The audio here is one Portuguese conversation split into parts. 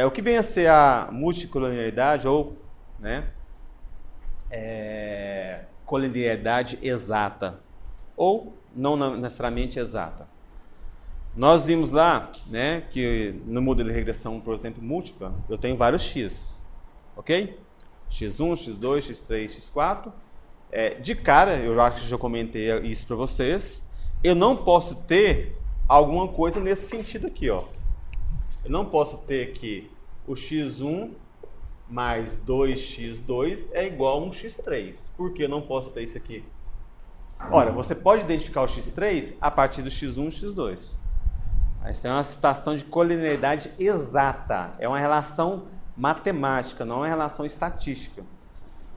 O que vem a ser a multicoliniaridade ou, né, coliniaridade exata ou não necessariamente exata. Nós vimos lá, né, que no modelo de regressão, por exemplo, múltipla, eu tenho vários x, ok? x1, x2, x3, x4. De cara, eu acho que já comentei isso para vocês, eu não posso ter alguma coisa nesse sentido aqui, ó. Eu não posso ter que o x1 mais 2x2 é igual a um x3. Por que eu não posso ter isso aqui? Ora, você pode identificar o x3 a partir do x1 e x2. Essa é uma situação de coliniaridade exata. É uma relação matemática, não é uma relação estatística.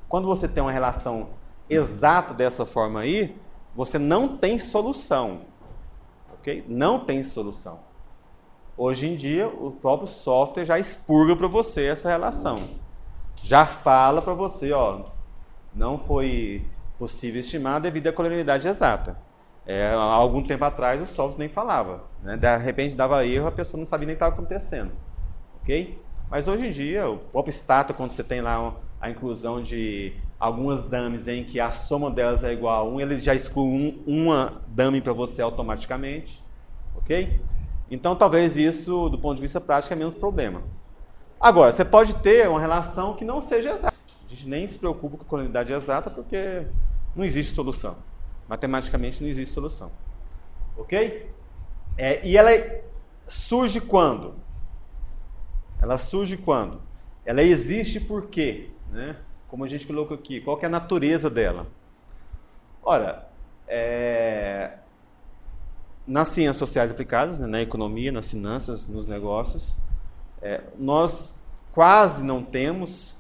Quando você tem uma relação exata dessa forma aí, você não tem solução. Ok? Não tem solução. Hoje em dia, o próprio software já expurga para você essa relação. Já fala para você, ó, não foi possível estimar devido à colonialidade exata. Há algum tempo atrás, o software nem falava. Né? De repente, dava erro, a pessoa não sabia nem o que estava acontecendo. Ok? Mas hoje em dia, o próprio Stata, quando você tem lá a inclusão de algumas dummies em que a soma delas é igual a 1, ele já exclui uma dummy para você automaticamente. Ok? Então, talvez isso, do ponto de vista prático, é menos problema. Agora, você pode ter uma relação que não seja exata. A gente nem se preocupa com a colonialidade exata porque não existe solução. Matematicamente não existe solução. Ok? E ela surge quando? Ela surge quando? Ela existe por quê? Né? Como a gente colocou aqui, qual que é a natureza dela? Ora, nas ciências sociais aplicadas, né, na economia, nas finanças, nos negócios, nós quase não temos,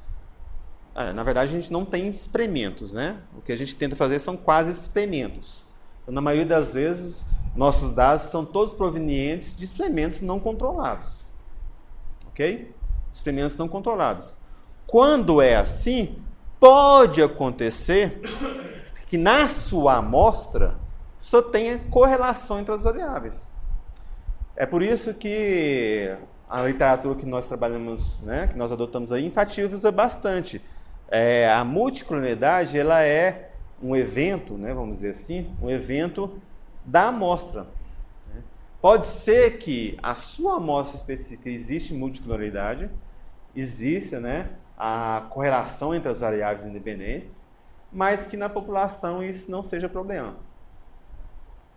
na verdade a gente não tem experimentos, né? O que a gente tenta fazer são quase experimentos. Então, na maioria das vezes, nossos dados são todos provenientes de experimentos não controlados. Ok? Experimentos não controlados. Quando é assim, pode acontecer que na sua amostra só tenha correlação entre as variáveis. É por isso que a literatura que nós trabalhamos, né, que nós adotamos aí, enfatiza bastante. A multicolonialidade, ela é um evento, né, vamos dizer assim, um evento da amostra. Né? Pode ser que a sua amostra específica existe multicolonialidade, existe, né, a correlação entre as variáveis independentes, mas que na população isso não seja problema.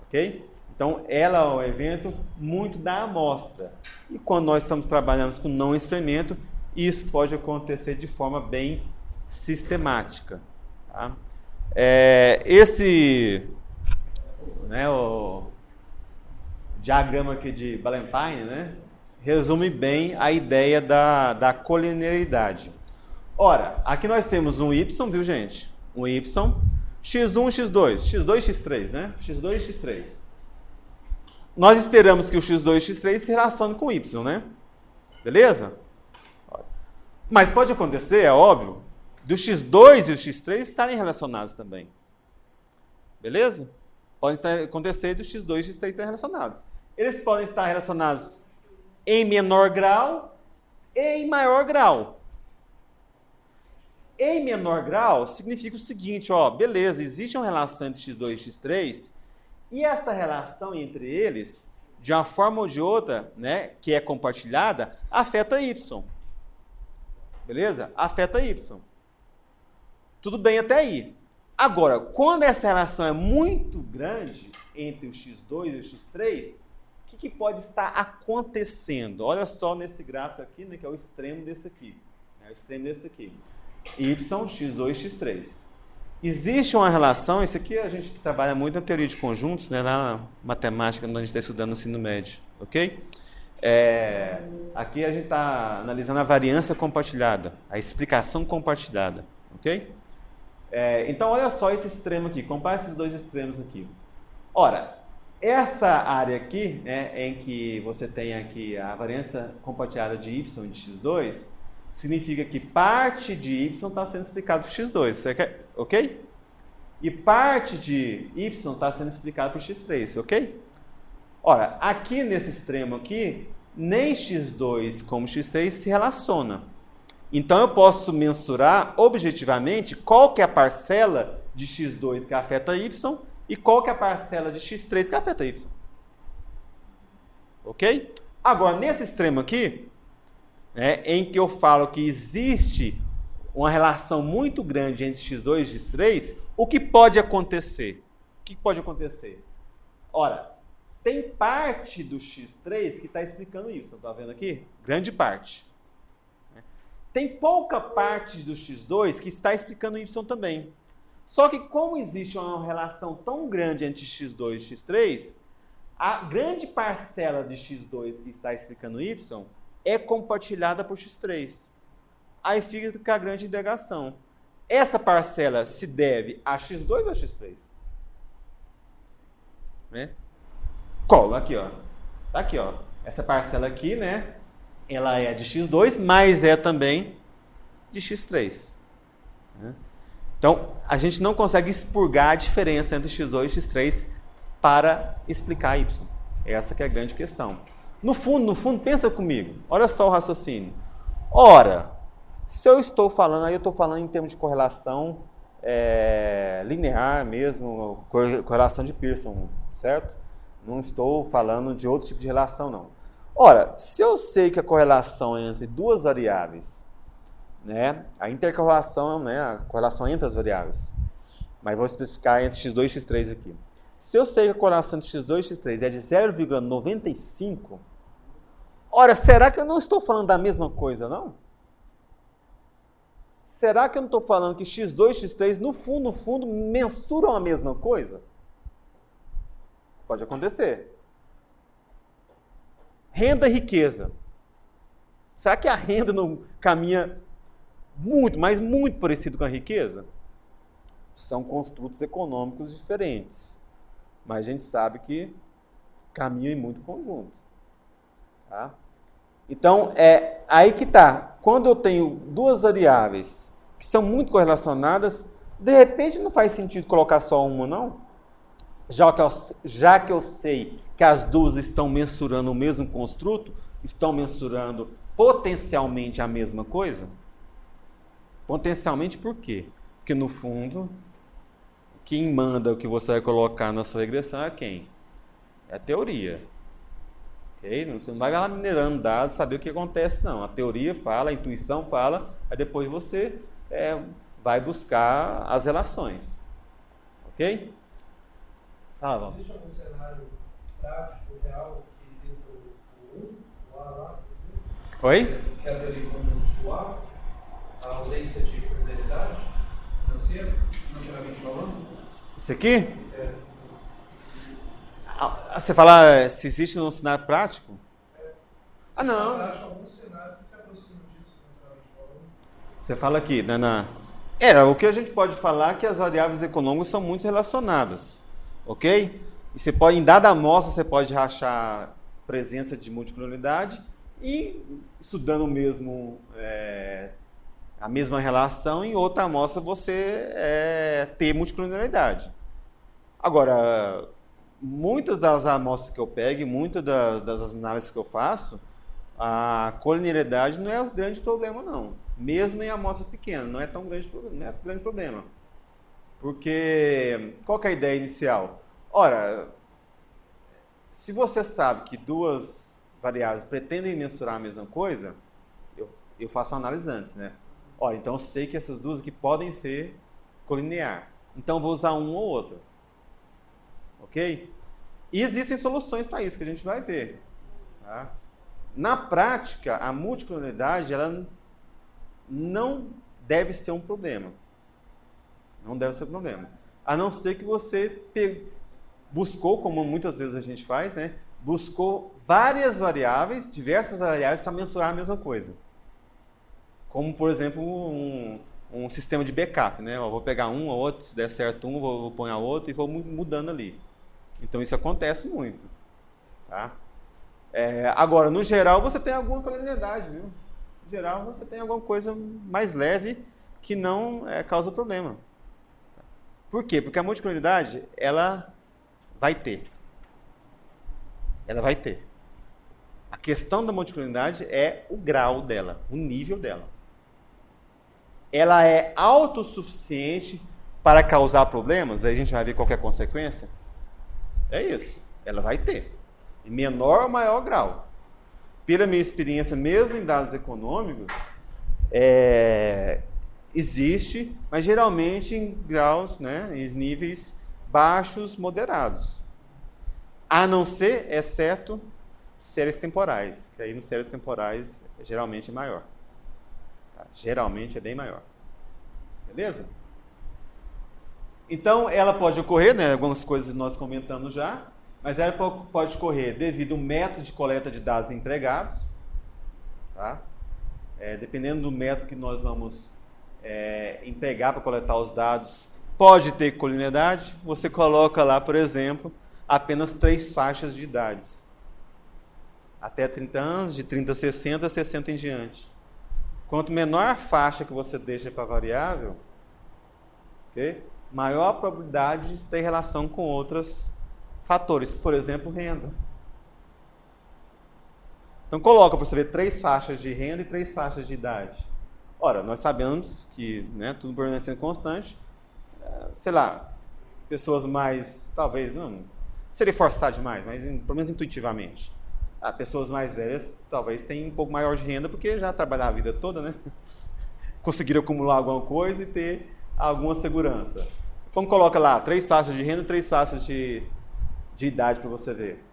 Ok? Então, ela é um evento muito da amostra. E quando nós estamos trabalhando com não experimento, isso pode acontecer de forma bem sistemática. Tá? Esse, né, o diagrama aqui de Ballantyne, né, resume bem a ideia da coliniaridade. Ora, aqui nós temos um y, viu, gente? Um y, x1, x2, x2, x3, né? x2 e x3. Nós esperamos que o x2 e x3 se relacionem com y, né? Beleza? Mas pode acontecer, é óbvio, do x2 e o x3 estarem relacionados também. Beleza? Pode acontecer do x2 e x3 estarem relacionados. Eles podem estar relacionados em menor grau e em maior grau. Em menor grau significa o seguinte, ó, beleza, existe uma relação entre x2 e x3, e essa relação entre eles, de uma forma ou de outra, né, que é compartilhada, afeta y. Beleza? Afeta y. Tudo bem até aí. Agora, quando essa relação é muito grande entre o x2 e o x3, o que pode estar acontecendo? Olha só nesse gráfico aqui, né, que é o extremo desse aqui. O extremo desse aqui. Y, x2, x3. Existe uma relação, isso aqui a gente trabalha muito na teoria de conjuntos, né, na matemática, quando a gente está estudando no ensino médio, ok? Aqui a gente está analisando a variância compartilhada, a explicação compartilhada, ok? Então, olha só esse extremo aqui, compara esses dois extremos aqui. Ora, essa área aqui, né, em que você tem aqui a variância compartilhada de y e de x2, significa que parte de y está sendo explicado por x2, ok? E parte de y está sendo explicado por x3, ok? Ora, aqui nesse extremo aqui, nem x2 como x3 se relaciona. Então eu posso mensurar objetivamente qual que é a parcela de x2 que afeta y e qual que é a parcela de x3 que afeta y. Ok? Agora, nesse extremo aqui, em que eu falo que existe uma relação muito grande entre x2 e x3, o que pode acontecer? O que pode acontecer? Ora, tem parte do x3 que está explicando isso. Está vendo aqui? Grande parte. Tem pouca parte do x2 que está explicando y também. Só que como existe uma relação tão grande entre x2 e x3, a grande parcela de x2 que está explicando y é compartilhada por x3. Aí fica com a grande indagação. Essa parcela se deve a x2 ou a x3? Né? Cola aqui, ó. Tá aqui, ó. Essa parcela aqui, né? Ela é de x2, mas é também de x3. Né? Então, a gente não consegue expurgar a diferença entre x2 e x3 para explicar y. Essa que é a grande questão. No fundo, pensa comigo. Olha só o raciocínio. Ora, se eu estou falando, aí eu estou falando em termos de correlação linear mesmo, correlação de Pearson, certo? Não estou falando de outro tipo de relação, não. Ora, se eu sei que a correlação é entre duas variáveis, né, a intercorrelação, né, a correlação entre as variáveis, mas vou especificar entre x2 e x3 aqui. Se eu sei que a correlação entre x2 e x3 é de 0,95, ora, será que eu não estou falando da mesma coisa, não? Será que eu não estou falando que x2 e x3, no fundo, mensuram a mesma coisa? Pode acontecer. Renda e riqueza. Será que a renda não caminha muito, mas muito parecido com a riqueza? São construtos econômicos diferentes. Mas a gente sabe que caminham em muito conjunto. Tá? Então, é aí que está. Quando eu tenho duas variáveis que são muito correlacionadas, de repente não faz sentido colocar só uma, não? Já que eu sei que as duas estão mensurando o mesmo construto, estão mensurando potencialmente a mesma coisa? Potencialmente por quê? Porque no fundo, quem manda o que você vai colocar na sua regressão é quem? É a teoria. Okay? Você não vai lá minerando dados, saber o que acontece, não. A teoria fala, a intuição fala, aí depois você vai buscar as relações. Ok? Existe algum cenário prático, real, que exista o A lá, por exemplo? Oi? Que é a teoria de conjuntos do A, a ausência de cordalidade financeira, financeiramente falando? Isso aqui? É. Você fala se existe um cenário prático? Não. Você acha algum cenário que se aproxima disso, financeiramente falando? Você fala aqui, o que a gente pode falar é que as variáveis econômicas são muito relacionadas, ok? E você pode, em dada amostra, você pode rachar presença de multicolonialidade e estudando mesmo a mesma relação, em outra amostra você ter multicolonialidade. Agora, muitas das amostras que eu pego, muitas das análises que eu faço, a colonialidade não é o grande problema, não. Mesmo em amostras pequenas, não é tão grande problema. Porque, qual que é a ideia inicial? Ora, se você sabe que duas variáveis pretendem mensurar a mesma coisa, eu faço a análise antes, né? Ora, então eu sei que essas duas aqui podem ser colinear. Então eu vou usar uma ou outra. Ok? E existem soluções para isso que a gente vai ver. Tá? Na prática, a multicolonialidade ela não deve ser um problema. Não deve ser um problema. A não ser que você buscou, como muitas vezes a gente faz, né? Buscou várias variáveis, diversas variáveis para mensurar a mesma coisa. Como, por exemplo, um sistema de backup, né? Eu vou pegar um ou outro, se der certo vou pôr a outro e vou mudando ali. Então isso acontece muito. Tá? Agora, no geral, você tem alguma colonialidade, viu? No geral, você tem alguma coisa mais leve que não causa problema. Por quê? Porque a multicolonialidade, ela vai ter. Ela vai ter. A questão da multiclonalidade é o grau dela, o nível dela. Ela é autossuficiente para causar problemas? Aí a gente vai ver qual que é a consequência. É isso. Ela vai ter. Em menor ou maior grau. Pela minha experiência, mesmo em dados econômicos, existe, mas geralmente em graus, né, em níveis baixos, moderados. A não ser, exceto, séries temporais. Que aí nos séries temporais, geralmente é maior. Tá? Geralmente é bem maior. Beleza? Então, ela pode ocorrer, né, algumas coisas nós comentamos já, mas ela pode ocorrer devido ao método de coleta de dados empregados, tá? Dependendo do método que nós vamos empregar para coletar os dados, pode ter colineidade. Você coloca lá, por exemplo, apenas 3 faixas de idades. Até 30 anos, de 30 a 60, 60 em diante. Quanto menor a faixa que você deixa para a variável, okay, maior a probabilidade de ter relação com outros fatores, por exemplo, renda. Então coloca para você ver 3 faixas de renda e 3 faixas de idade. Ora, nós sabemos que, né, tudo permanecendo constante, sei lá, pessoas mais, talvez, não seria forçar demais, mas pelo menos intuitivamente. Pessoas mais velhas talvez tenham um pouco maior de renda porque já trabalharam a vida toda, né? Conseguiram acumular alguma coisa e ter alguma segurança. Então coloca lá 3 faixas de renda e 3 faixas de idade para você ver.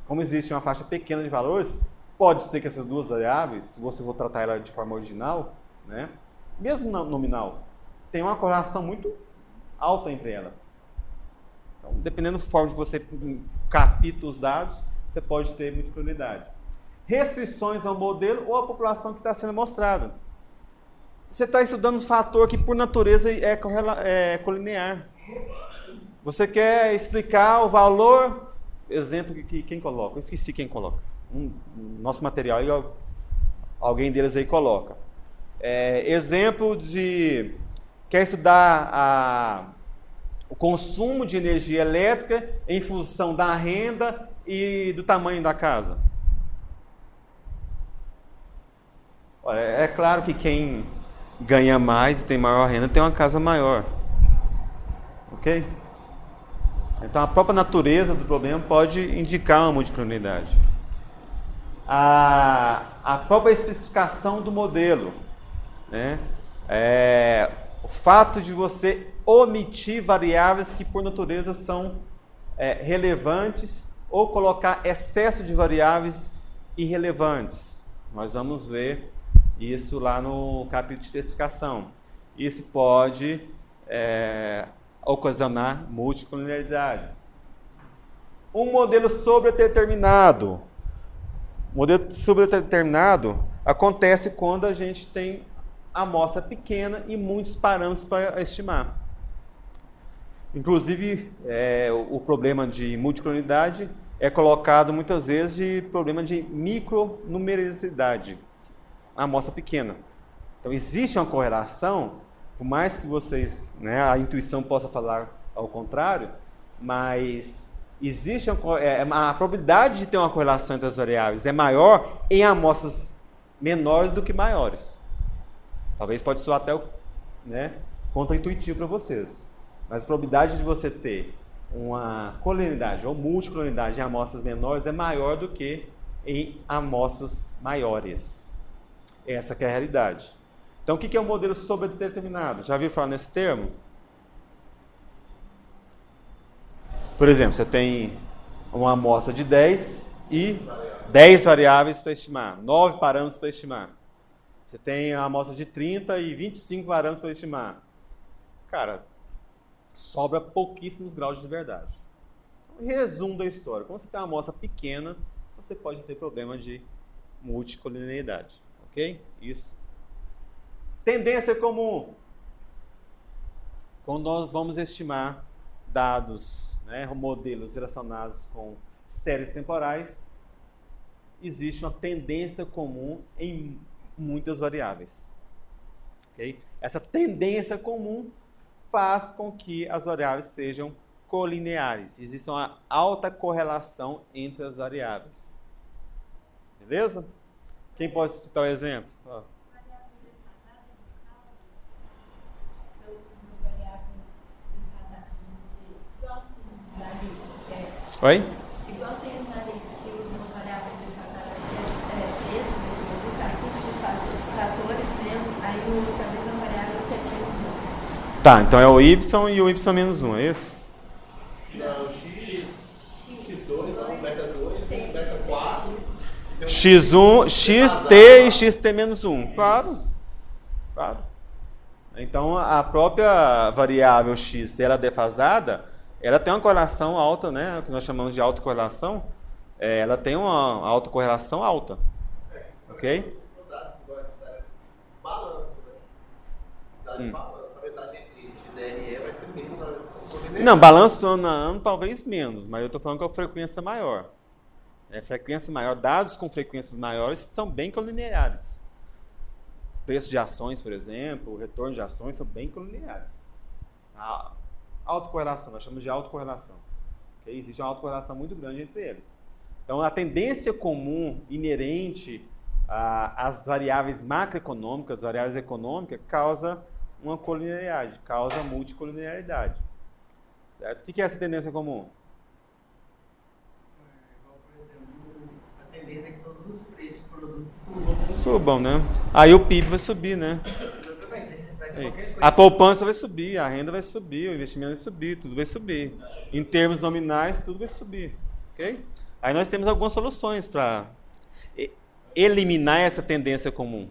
Como existe uma faixa pequena de valores, pode ser que essas duas variáveis, se você for tratar ela de forma original, né, mesmo nominal, tem uma correlação muito alta entre elas. Então, dependendo da forma de você capta os dados, você pode ter multiplicidade. Restrições ao modelo ou à população que está sendo mostrada. Você está estudando um fator que, por natureza, é colinear. Você quer explicar o valor... Exemplo que quem coloca? Eu esqueci quem coloca. Nosso material e alguém deles aí coloca. Exemplo de... Quer estudar o consumo de energia elétrica em função da renda e do tamanho da casa. Olha, é claro que quem ganha mais e tem maior renda tem uma casa maior. Ok? Então a própria natureza do problema pode indicar uma multiclonalidade. A própria especificação do modelo, né? O fato de você omitir variáveis que por natureza são relevantes ou colocar excesso de variáveis irrelevantes. Nós vamos ver isso lá no capítulo de especificação. Isso pode ocasionar multiclonalidade. Um modelo sobredeterminado. O modelo sobredeterminado acontece quando a gente tem amostra pequena e muitos parâmetros para estimar. Inclusive, o problema de multiclonalidade é colocado muitas vezes de problema de micronumericidade, a amostra pequena. Então, existe uma correlação, por mais que vocês, né, a intuição possa falar ao contrário, mas existe a probabilidade de ter uma correlação entre as variáveis é maior em amostras menores do que maiores. Talvez pode soar até contra-intuitivo para vocês. Mas a probabilidade de você ter uma colineidade ou multiclonalidade em amostras menores é maior do que em amostras maiores. Essa que é a realidade. Então, o que é um modelo sobredeterminado? Já ouviu falar nesse termo? Por exemplo, você tem uma amostra de 10 e 10 variáveis para estimar, 9 parâmetros para estimar. Você tem a amostra de 30 e 25 parâmetros para estimar. Cara, sobra pouquíssimos graus de verdade. Resumo da história. Quando você tem uma amostra pequena, você pode ter problema de multiclonalidade. Ok? Isso. Tendência comum. Quando nós vamos estimar dados, modelos relacionados com séries temporais, existe uma tendência comum em muitas variáveis. Okay? Essa tendência comum faz com que as variáveis sejam colineares. Existe uma alta correlação entre as variáveis. Beleza? Quem pode citar o exemplo? Ó. Oi? Igual tem na lista que usa uma variável defasada, acho que é preço, custo de fatores mesmo, aí outra vez a variável que é menos 1. Tá, então é o y e o y menos 1, é isso? Não, x2, não, beta 2, beta 4. x1, xt e xt menos 1. Claro. Claro. Então a própria variável x, se ela é defasada, ela tem uma correlação alta, né? O que nós chamamos de autocorrelação. Ela tem uma autocorrelação alta. Ok? Balanço, né? Dá de balanço. Talvez dá de DRE vai ser menos. Não, balanço ano a ano talvez menos, mas eu estou falando com a frequência maior. Frequência maior, dados com frequências maiores são bem colineares. Preço de ações, por exemplo, o retorno de ações são bem colineares. A autocorrelação, nós chamamos de autocorrelação. Okay? Existe uma autocorrelação muito grande entre eles. Então, a tendência comum inerente às variáveis macroeconômicas, variáveis econômicas, causa uma colinearidade, causa multicolinearidade. Certo? O que é essa tendência comum? Por exemplo, a tendência é que todos os preços dos produtos subam. Subam, né? Aí o PIB vai subir, né? Exatamente, aí você pega qualquer coisa. A poupança vai subir, a renda vai subir, o investimento vai subir, tudo vai subir. Em termos nominais, tudo vai subir. Ok? Aí nós temos algumas soluções para eliminar essa tendência comum.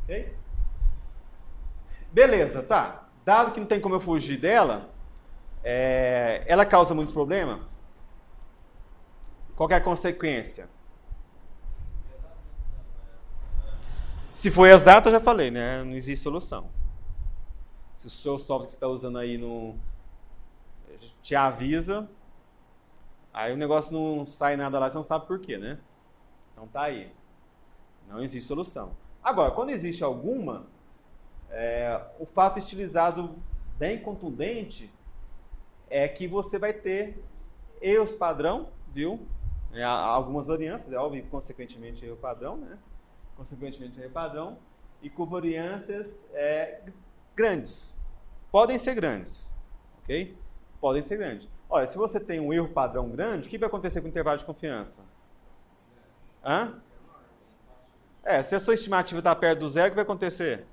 Ok? Beleza, tá. Dado que não tem como eu fugir dela, ela causa muito problema? Qual que é a consequência? Se for exato, eu já falei, né? Não existe solução. Se o seu software que você está usando aí não te avisa, aí o negócio não sai nada lá, você não sabe por quê, né? Então tá aí. Não existe solução. Agora, quando existe alguma, o fato estilizado bem contundente é que você vai ter erros padrão, viu? Algumas variâncias, é óbvio, e consequentemente erro padrão, né? Consequentemente erro padrão, e covariâncias grandes. Podem ser grandes, ok? Podem ser grandes. Olha, se você tem um erro padrão grande, o que vai acontecer com o intervalo de confiança? Hã? Se a sua estimativa está perto do zero, o que vai acontecer?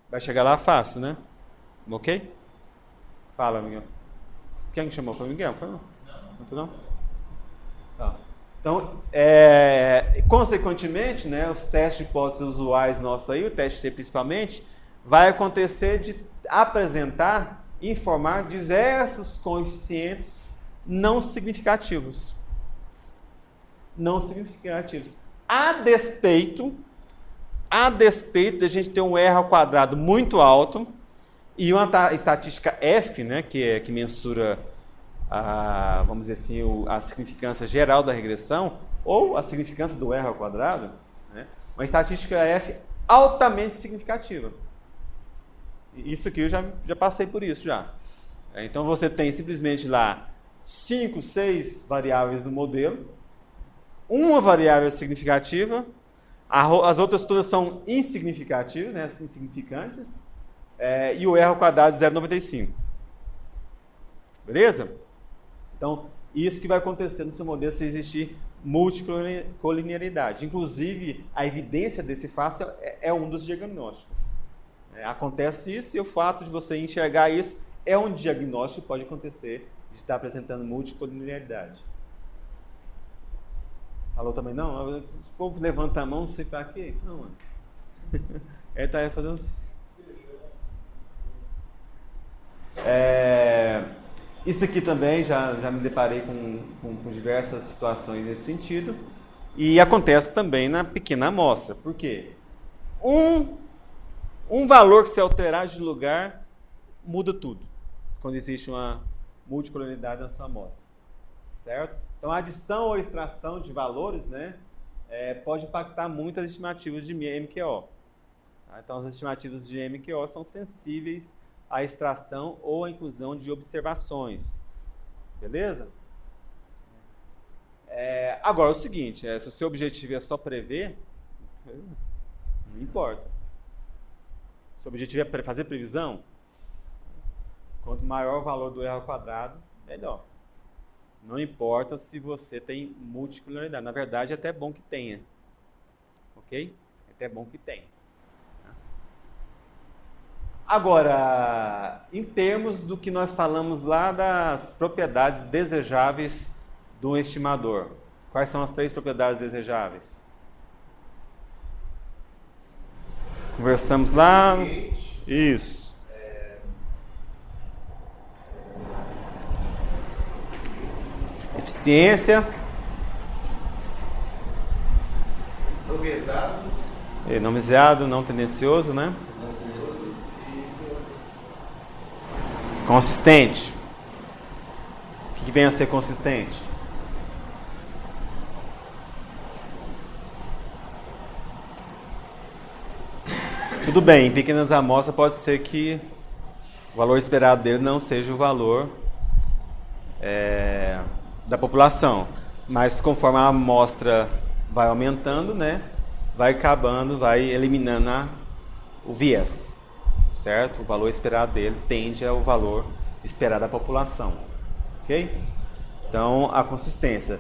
Vai chegar lá fácil, né? Ok? Fala, Miguel. Quem chamou? Foi o Miguel? Foi não? Muito não? Tá. Então, consequentemente, né, os testes de hipóteses usuais nossos aí, o teste T principalmente, vai acontecer de apresentar, informar diversos coeficientes não significativos. Não significativos. A despeito de a gente ter um R ao quadrado muito alto e uma estatística F, né, que mensura vamos dizer assim, a significância geral da regressão, ou a significância do R ao quadrado, né? Uma estatística F altamente significativa. Isso aqui eu já passei por isso já. Então você tem simplesmente lá 5, 6 variáveis no modelo, uma variável significativa, as outras todas são insignificativas, né? Insignificantes, e o R ao quadrado de 0,95. Beleza? Então, isso que vai acontecer no seu modelo se existir multicolinearidade. Inclusive, a evidência desse fato é um dos diagnósticos. Acontece isso e o fato de você enxergar isso é um diagnóstico que pode acontecer de estar apresentando multicolinearidade. Falou também não? O povo levanta a mão, não sei para quê. Não, mano. Ele está fazendo assim. Isso aqui também já me deparei com diversas situações nesse sentido. E acontece também na pequena amostra. Por quê? Um valor que se alterar de lugar muda tudo. Quando existe uma multicolinearidade na sua amostra. Certo? Então, a adição ou extração de valores, né, pode impactar muito as estimativas de MQO. Tá? Então, as estimativas de MQO são sensíveis à extração ou à inclusão de observações. Beleza? Agora, é o seguinte, se o seu objetivo é só prever, não importa. Se o objetivo é fazer previsão, quanto maior o valor do erro ao quadrado, melhor. Não importa se você tem multicolorialidade. Na verdade, é até bom que tenha. Ok? É até bom que tenha. Agora, em termos do que nós falamos lá das propriedades desejáveis do estimador. Quais são as 3 propriedades desejáveis? Conversamos lá. Isso. Eficiência. Não viesado, não tendencioso, né? Consistente. O que vem a ser consistente? Tudo bem, em pequenas amostras pode ser que o valor esperado dele não seja o valor da população, mas conforme a amostra vai aumentando, né, vai acabando, vai eliminando o viés, certo? O valor esperado dele tende ao valor esperado da população, ok? Então, a consistência.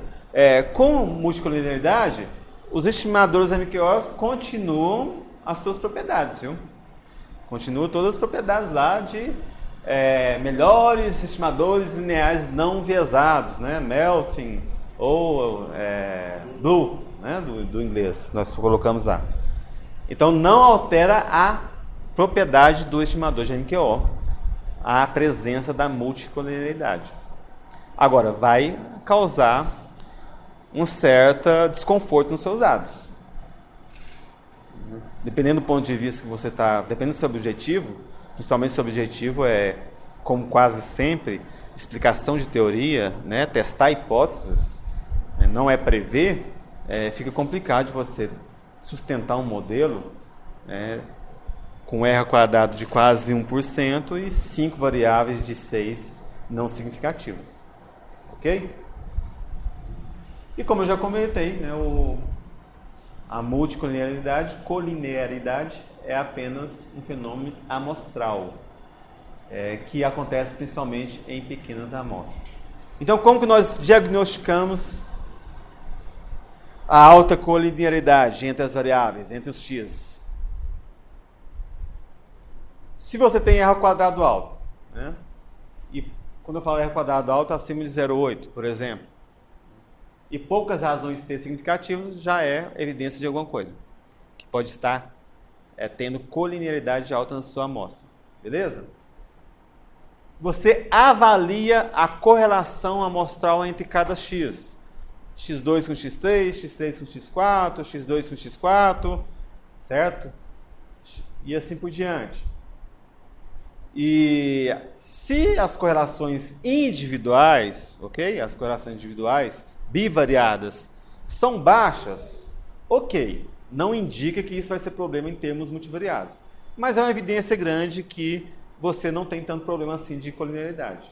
Com multicolorialidade, os estimadores MQO continuam as suas propriedades, viu? Continuam todas as propriedades lá de melhores estimadores lineares não viesados, né? Melting ou Blue, né? do inglês, nós colocamos lá. Então, não altera a propriedade do estimador de MQO, a presença da multicolorialidade. Agora, vai causar um certo desconforto nos seus dados. Dependendo do ponto de vista que você está, dependendo do seu objetivo, principalmente se o seu objetivo como quase sempre, explicação de teoria, né, testar hipóteses, né, não é prever, fica complicado de você sustentar um modelo com erro quadrado de quase 1% e 5 variáveis de 6 não significativas. Ok? E como eu já comentei, né, a multicollinearidade, colinearidade, é apenas um fenômeno amostral, que acontece principalmente em pequenas amostras. Então, como que nós diagnosticamos a alta colinearidade entre as variáveis, entre os x? Se você tem erro quadrado alto, né? E quando eu falo erro quadrado alto, acima de 0,8, por exemplo, e poucas razões T significativas, já é evidência de alguma coisa, que pode estar tendo colinearidade alta na sua amostra. Beleza? Você avalia a correlação amostral entre cada x. x2 com x3, x3 com x4, x2 com x4, certo? E assim por diante. E se as correlações individuais, ok? As correlações individuais bivariadas são baixas, ok, não indica que isso vai ser problema em termos multivariados, mas é uma evidência grande que você não tem tanto problema assim de colinearidade.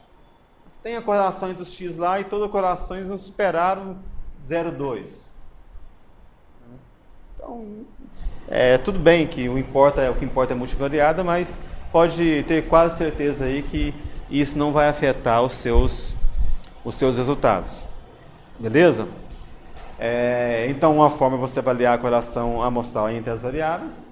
Você tem a correlação entre os x lá e todas as correlações não superaram 0,2. Então, tudo bem que o que importa é multivariada, mas pode ter quase certeza aí que isso não vai afetar os seus resultados. Beleza? Então, uma forma é você avaliar a correlação amostral entre as variáveis.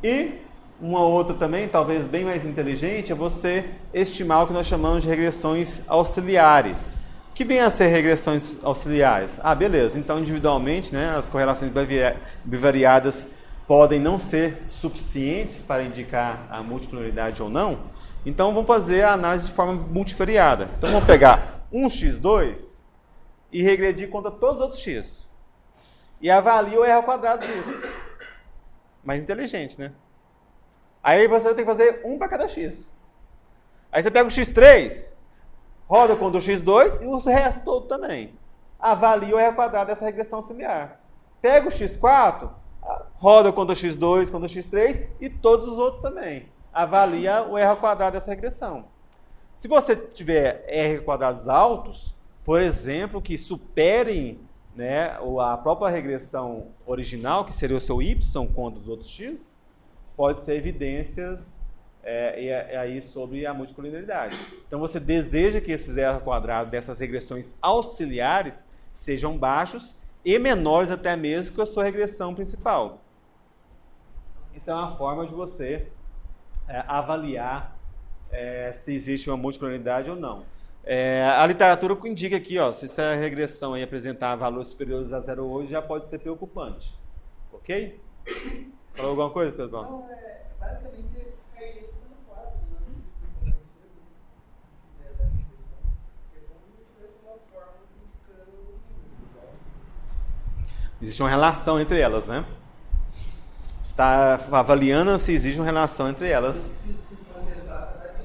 E uma outra também, talvez bem mais inteligente, é você estimar o que nós chamamos de regressões auxiliares. O que vem a ser regressões auxiliares? Beleza, então individualmente, né, as correlações bivariadas podem não ser suficientes para indicar a multicolorialidade ou não. Então, vamos fazer a análise de forma multivariada. Então, vamos pegar um x2 e regredir contra todos os outros x. E avalia o erro quadrado disso. Mais inteligente, né? Aí você tem que fazer um para cada x. Aí você pega o x3, roda contra o x2 e o resto todo também. Avalia o erro quadrado dessa regressão auxiliar. Pega o x4, roda contra o x2, contra o x3 e todos os outros também. Avalia o erro quadrado dessa regressão. Se você tiver R quadrados altos, por exemplo, que superem, né, a própria regressão original, que seria o seu y contra os outros x, pode ser evidências aí sobre a multicolinaridade. Então você deseja que esses erros quadrados dessas regressões auxiliares sejam baixos e menores até mesmo que a sua regressão principal. Isso é uma forma de você avaliar se existe uma multicolinaridade ou não. A literatura indica aqui, ó, se essa regressão aí apresentar valores superiores a 0,8 já pode ser preocupante. Ok? Falou alguma coisa, Pedro? Não, basicamente você cairia no quadro, né? Você explicou mais cedo essa ideia da regressão. É como se tivesse uma fórmula indicando o nível. Existe uma relação entre elas, né? Você está avaliando se existe uma relação entre elas. Se fosse exata, daria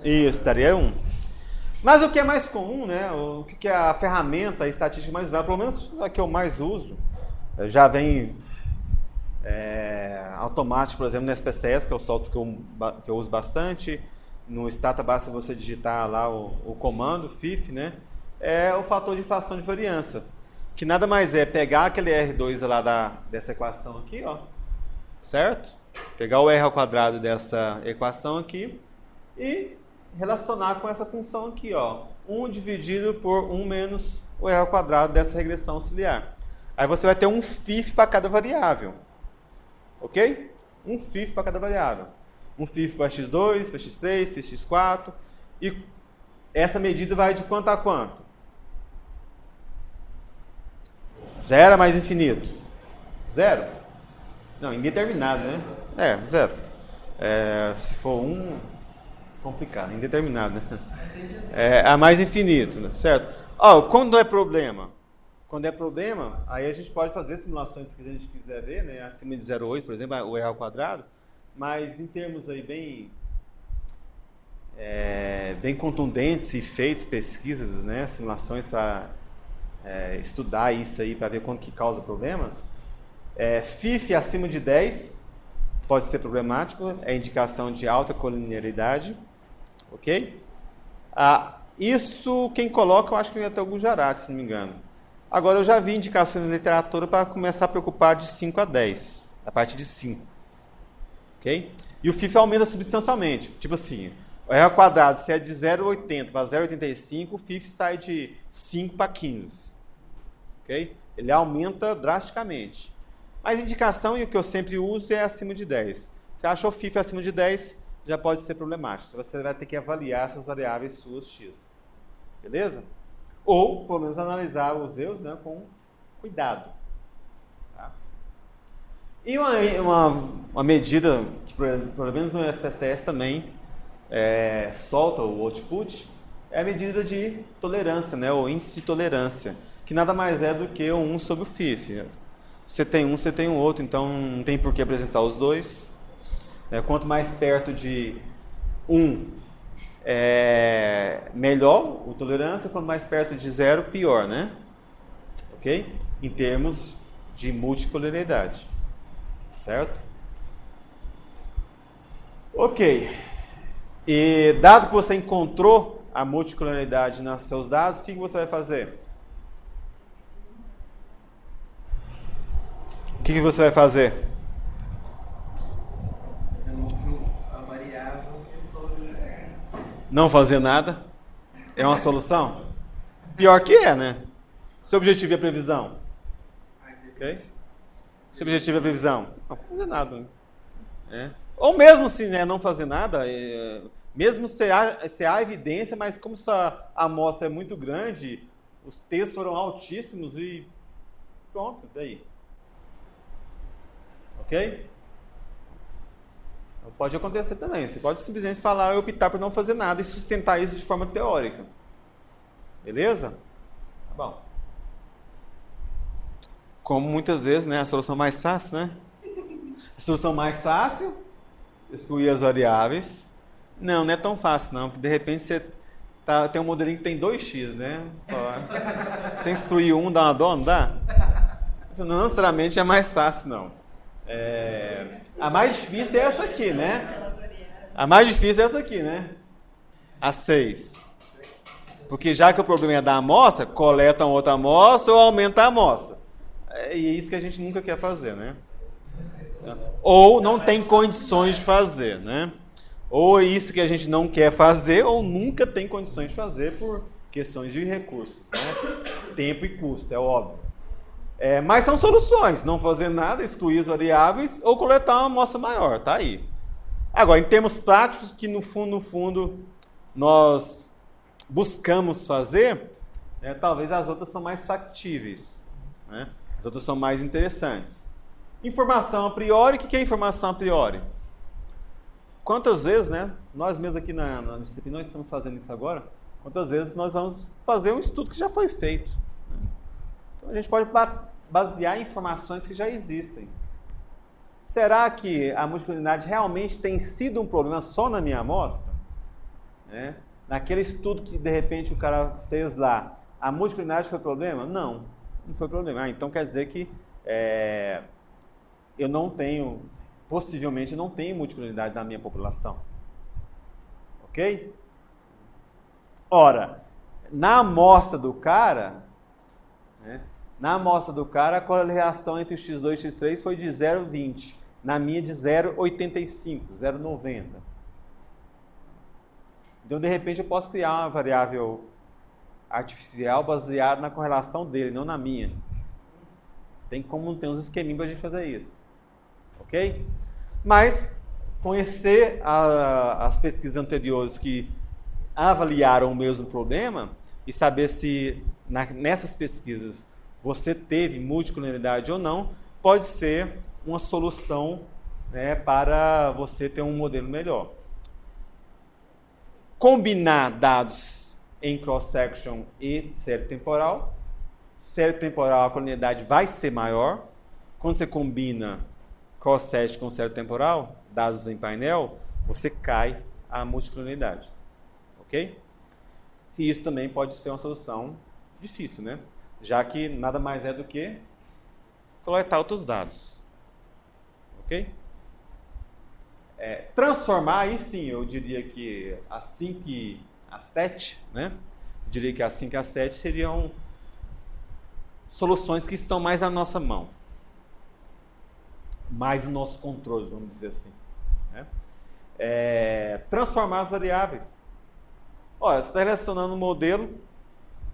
1. Isso, daria 1. Mas o que é mais comum, né? O que é a ferramenta estatística mais usada, pelo menos a que eu mais uso, já vem automático, por exemplo, no SPSS, que é o software que eu uso bastante. No Stata basta você digitar lá o comando FIF, né? É o fator de fração de variância, que nada mais é pegar aquele R2 lá dessa equação aqui, ó, certo? Pegar o R ao quadrado dessa equação aqui e relacionar com essa função aqui, ó, 1 dividido por 1 menos o R ao quadrado dessa regressão auxiliar. Aí você vai ter um FIF para cada variável, ok? Um FIF para cada variável. Um FIF para x2, para x3, para x4, e essa medida vai de quanto a quanto? 0 mais infinito. 0? Não, indeterminado, né? 0. Se for 1... complicado, indeterminado, né? A mais infinito, né? Certo? Quando é problema? Quando é problema, aí a gente pode fazer simulações que a gente quiser ver, né? Acima de 0,8, por exemplo, o R ao quadrado, mas em termos aí bem contundentes e feitos pesquisas, né? Simulações para estudar isso aí, para ver quando que causa problemas. FIF acima de 10 pode ser problemático, é indicação de alta colinearidade. Ok? Isso quem coloca, eu acho que até o Gujarati, se não me engano. Agora, eu já vi indicações na literatura para começar a preocupar de 5 a 10, a partir de 5. Ok? E o FIF aumenta substancialmente. Tipo assim, o R ao quadrado, se é de 0,80 para 0,85, o FIF sai de 5 para 15. Ok? Ele aumenta drasticamente. Mas a indicação, e o que eu sempre uso, é acima de 10. Você achou o FIF acima de 10, já pode ser problemático. Você vai ter que avaliar essas variáveis suas X. Beleza? Ou, pelo menos, analisar os erros, né, com cuidado. Tá? E uma medida, que pelo menos no SPSS também solta o output, é a medida de tolerância, né, o índice de tolerância, que nada mais é do que o 1 sobre o FIF. Você tem um, você tem o outro, então não tem por que apresentar os dois. Quanto mais perto de 1, melhor o tolerância, quanto mais perto de 0, pior, né? Ok? Em termos de multicolinaridade. Certo? Ok. E dado que você encontrou a multicolinaridade nos seus dados, o que você vai fazer? O que você vai fazer? Não fazer nada? É uma solução? Pior que né? Seu objetivo é a previsão. Ok? Seu objetivo é a previsão. Não fazer nada. Ou mesmo se não fazer nada, mesmo se há evidência, mas como essa amostra é muito grande, os T's foram altíssimos e pronto, daí. Ok? Pode acontecer também. Você pode simplesmente falar e optar por não fazer nada e sustentar isso de forma teórica. Beleza? Tá bom. Como muitas vezes, né? A solução mais fácil, né? A solução mais fácil, excluir as variáveis. Não é tão fácil não, porque de repente você tem um modelinho que tem 2x, né? Você tem que excluir um, dá uma dó, não dá? Isso não necessariamente é mais fácil, não. A mais difícil é essa aqui, né? A mais difícil é essa aqui, né? A 6. Porque já que o problema é da amostra, coleta outra amostra ou aumenta a amostra. É isso que a gente nunca quer fazer, né? Ou não tem condições de fazer, né? Ou é isso que a gente não quer fazer, ou nunca tem condições de fazer por questões de recursos, né? Tempo e custo, é óbvio. Mas são soluções, não fazer nada, excluir as variáveis ou coletar uma amostra maior, tá aí. Agora, em termos práticos, que no fundo, nós buscamos fazer, né, talvez as outras são mais factíveis, né? As outras são mais interessantes. Informação a priori, o que é informação a priori? Quantas vezes, né, nós mesmos aqui na disciplina, nós estamos fazendo isso agora, quantas vezes nós vamos fazer um estudo que já foi feito, né? Então a gente pode basear em informações que já existem. Será que a multicolorineidade realmente tem sido um problema só na minha amostra? Né? Naquele estudo que de repente o cara fez lá, a multicolorineidade foi problema? Não, não foi problema. Então quer dizer que eu não tenho, possivelmente não tenho multicolorineidade na minha população. Ok? Ora, na amostra do cara, né, a correlação entre o x2 e o x3 foi de 0,20. Na minha de 0,85, 0,90. Então, de repente, eu posso criar uma variável artificial baseada na correlação dele, não na minha. Tem uns esqueminhas para a gente fazer isso. Ok? Mas, conhecer as pesquisas anteriores que avaliaram o mesmo problema e saber se nessas pesquisas você teve multicolorineidade ou não, pode ser uma solução, né, para você ter um modelo melhor. Combinar dados em cross-section e série temporal. Série temporal, a colorineidade vai ser maior. Quando você combina cross-section com série temporal, dados em painel, você cai a multicolorineidade. Ok? E isso também pode ser uma solução difícil, né? Já que nada mais é do que coletar outros dados. Ok? Transformar, aí sim, eu diria que a 5 e a 7, né? Eu diria que a 5 e a 7 seriam soluções que estão mais na nossa mão. Mais no nosso controle, vamos dizer assim. Né? Transformar as variáveis. Olha, você está relacionando um modelo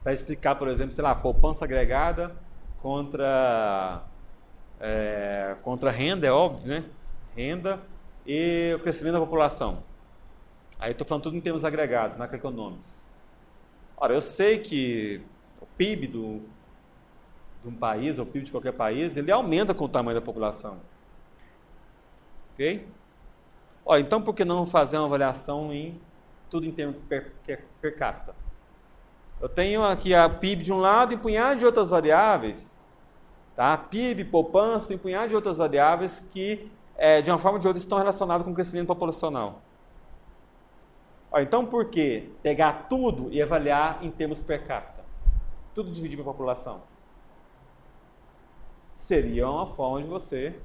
para explicar, por exemplo, sei lá, poupança agregada contra renda, é óbvio, né? Renda e o crescimento da população. Aí estou falando tudo em termos agregados, macroeconômicos. Ora, eu sei que o PIB de um país, ou o PIB de qualquer país, ele aumenta com o tamanho da população. Ok? Ora, então por que não fazer uma avaliação em tudo em termos per capita? Eu tenho aqui a PIB de um lado e um punhado de outras variáveis. Tá? PIB, poupança e um punhado de outras variáveis que, de uma forma ou de outra, estão relacionadas com o crescimento populacional. Então, por que pegar tudo e avaliar em termos per capita? Tudo dividir pela população. Seria uma forma de você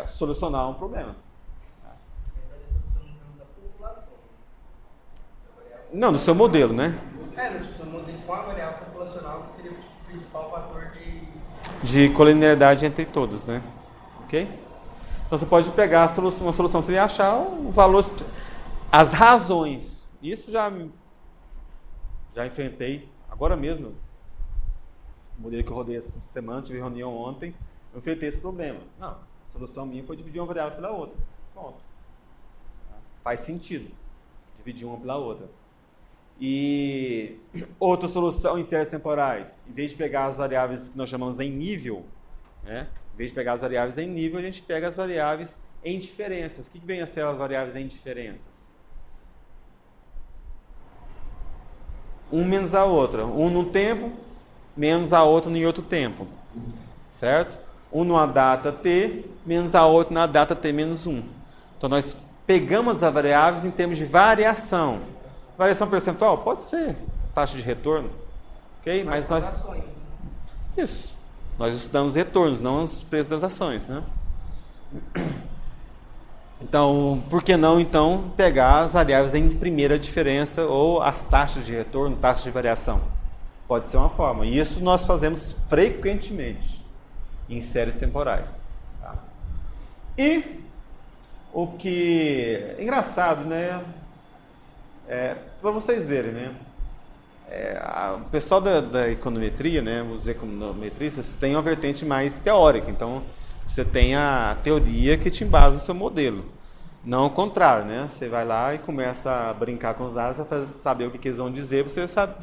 solucionar um problema. Mas está solucionando da população. Não, no seu modelo, né? No modelo com a variável populacional, que seria o principal fator de colorineidade entre todos, né? Ok? Então, você pode pegar uma solução, seria achar o valor, as razões. Isso já enfrentei, agora mesmo, o modelo que eu rodei essa semana, tive reunião ontem, eu enfrentei esse problema. Não, a solução minha foi dividir uma variável pela outra. Pronto. Faz sentido dividir uma pela outra. E outra solução em séries temporais, em vez de pegar as variáveis que nós chamamos em nível, né? Em vez de pegar as variáveis em nível, a gente pega as variáveis em diferenças. O que vem a ser as variáveis em diferenças? Um menos a outra. Um no tempo, menos a outra em outro tempo. Certo? Um numa data t, menos a outra na data t menos 1. Então, nós pegamos as variáveis em termos de variação. Variação percentual? Pode ser. Taxa de retorno. Ok? Mas nós... ações, né? Isso. Nós estudamos retornos, não os preços das ações, né? Então, por que não, então, pegar as variáveis em primeira diferença ou as taxas de retorno, taxas de variação? Pode ser uma forma. E isso nós fazemos frequentemente em séries temporais. Tá? E o que é engraçado, né? Para vocês verem, né? O pessoal da econometria, né? Os econometristas têm uma vertente mais teórica. Então, você tem a teoria que te embasa no seu modelo. Não o contrário, né? Você vai lá e começa a brincar com os dados para saber o que eles vão dizer, você sabe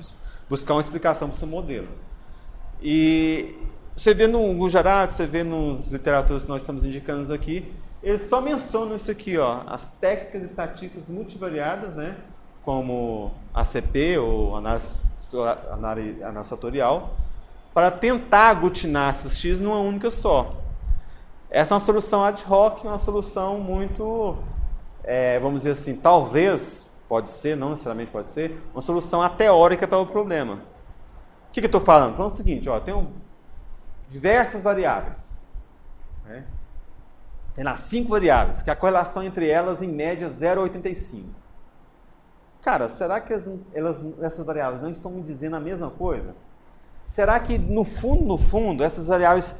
buscar uma explicação para o seu modelo. E você vê no Gujarat, você vê nas literaturas que nós estamos indicando aqui, eles só mencionam isso aqui, ó, as técnicas estatísticas multivariadas, né? Como ACP ou análise fatorial, para tentar aglutinar esses X numa única só. Essa é uma solução ad hoc, uma solução muito, vamos dizer assim, talvez, pode ser, não necessariamente pode ser, uma solução ateórica para o problema. O que eu estou falando? Falando o seguinte, ó, tem diversas variáveis. Né? Tem lá 5 variáveis, que a correlação entre elas, em média, é 0,85. Cara, será que essas variáveis não estão me dizendo a mesma coisa? Será que, no fundo, essas variáveis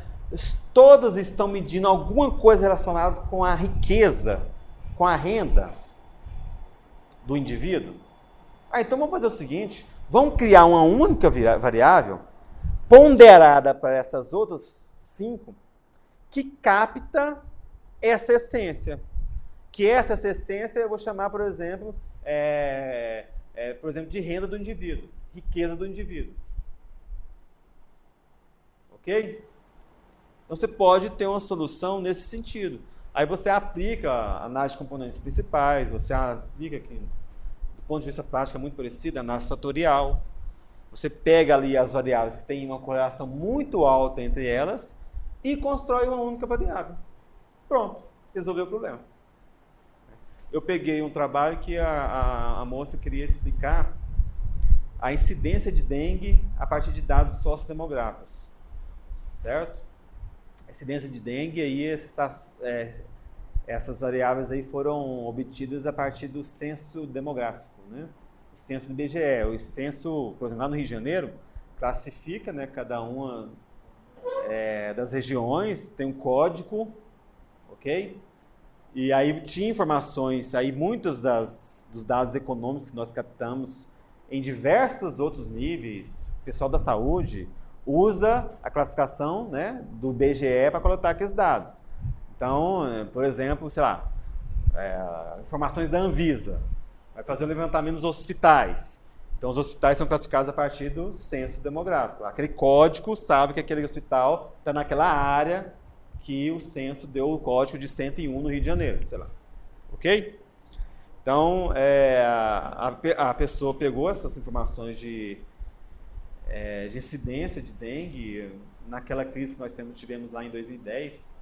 todas estão medindo alguma coisa relacionada com a riqueza, com a renda do indivíduo? Então vamos fazer o seguinte, vamos criar uma única variável ponderada para essas outras 5 que capta essa essência. Que essa essência eu vou chamar, por exemplo, de renda do indivíduo, riqueza do indivíduo. Ok? Então você pode ter uma solução nesse sentido. Aí você aplica a análise de componentes principais, você aplica aqui, do ponto de vista prático, é muito parecido, a análise fatorial. Você pega ali as variáveis que têm uma correlação muito alta entre elas e constrói uma única variável. Pronto, resolveu o problema. Eu peguei um trabalho que a moça queria explicar a incidência de dengue a partir de dados sociodemográficos. Certo? A incidência de dengue, aí essas variáveis aí foram obtidas a partir do censo demográfico, né? O censo do IBGE. O censo, por exemplo, lá no Rio de Janeiro, classifica, né, cada uma das regiões, tem um código, ok? E aí tinha informações, aí muitos dos dados econômicos que nós captamos em diversos outros níveis, o pessoal da saúde usa a classificação, né, do IBGE para coletar aqueles dados. Então, por exemplo, sei lá, informações da Anvisa, vai fazer o levantamento dos hospitais. Então, os hospitais são classificados a partir do censo demográfico. Aquele código sabe que aquele hospital está naquela área que o censo deu o código de 101 no Rio de Janeiro, sei lá. Ok? Então, a pessoa pegou essas informações de incidência de dengue, naquela crise que nós tivemos lá em 2010,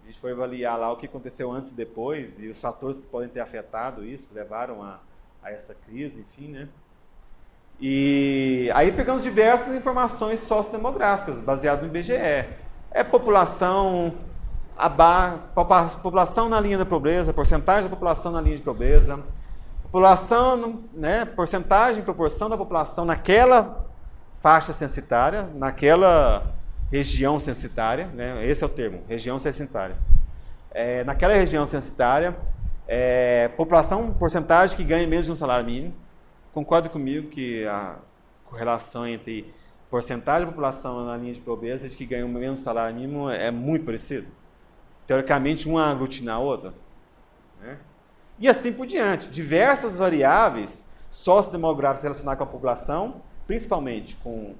a gente foi avaliar lá o que aconteceu antes e depois, e os fatores que podem ter afetado isso, levaram a essa crise, enfim, né? E aí pegamos diversas informações sociodemográficas, baseadas no IBGE. População, população na linha da pobreza, porcentagem da população na linha de pobreza, população, né, porcentagem, proporção da população naquela faixa censitária, naquela região censitária, né, esse é o termo, região censitária. Naquela região censitária, população, porcentagem que ganha menos de um salário mínimo. Concorda comigo que a correlação entre porcentagem da população na linha de pobreza e de que ganha menos salário mínimo é muito parecido? Teoricamente, uma aglutina a outra. Né? E assim por diante. Diversas variáveis sociodemográficas relacionadas com a população, principalmente com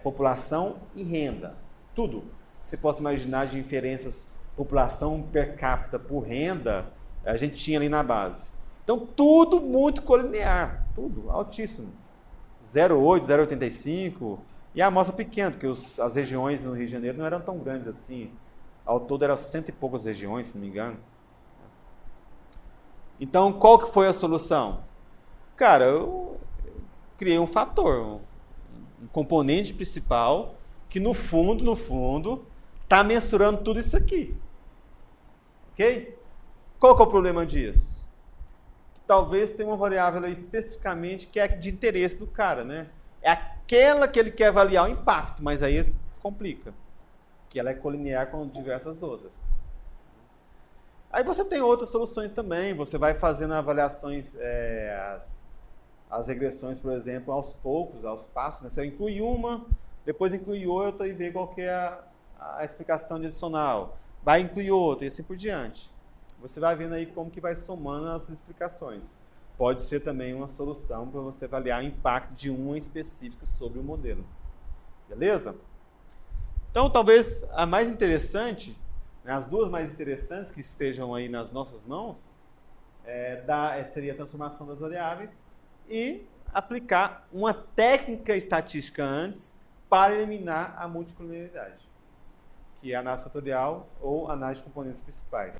população e renda. Tudo. Você pode imaginar de inferências população per capita por renda, a gente tinha ali na base. Então, tudo muito colinear, tudo altíssimo. 0,8, 0,85, e a amostra pequena, porque as regiões no Rio de Janeiro não eram tão grandes assim. Ao todo eram 100 e poucas regiões, se não me engano. Então, qual que foi a solução? Cara, eu criei um fator, um componente principal, que no fundo, está mensurando tudo isso aqui. Ok? Qual que é o problema disso? Que talvez tenha uma variável aí especificamente que é de interesse do cara, né? É aquela que ele quer avaliar o impacto, mas aí complica. Que ela é colinear com diversas outras. Aí você tem outras soluções também. Você vai fazendo avaliações, as regressões, por exemplo, aos poucos, aos passos. Né? Você inclui uma, depois inclui outra e vê qual que é a explicação adicional. Vai incluir outra e assim por diante. Você vai vendo aí como que vai somando as explicações. Pode ser também uma solução para você avaliar o impacto de uma específica sobre o modelo. Beleza? Então, talvez a mais interessante, né, as duas mais interessantes que estejam aí nas nossas mãos, seria a transformação das variáveis e aplicar uma técnica estatística antes para eliminar a multicolorialidade, que é a análise fatorial ou análise de componentes principais.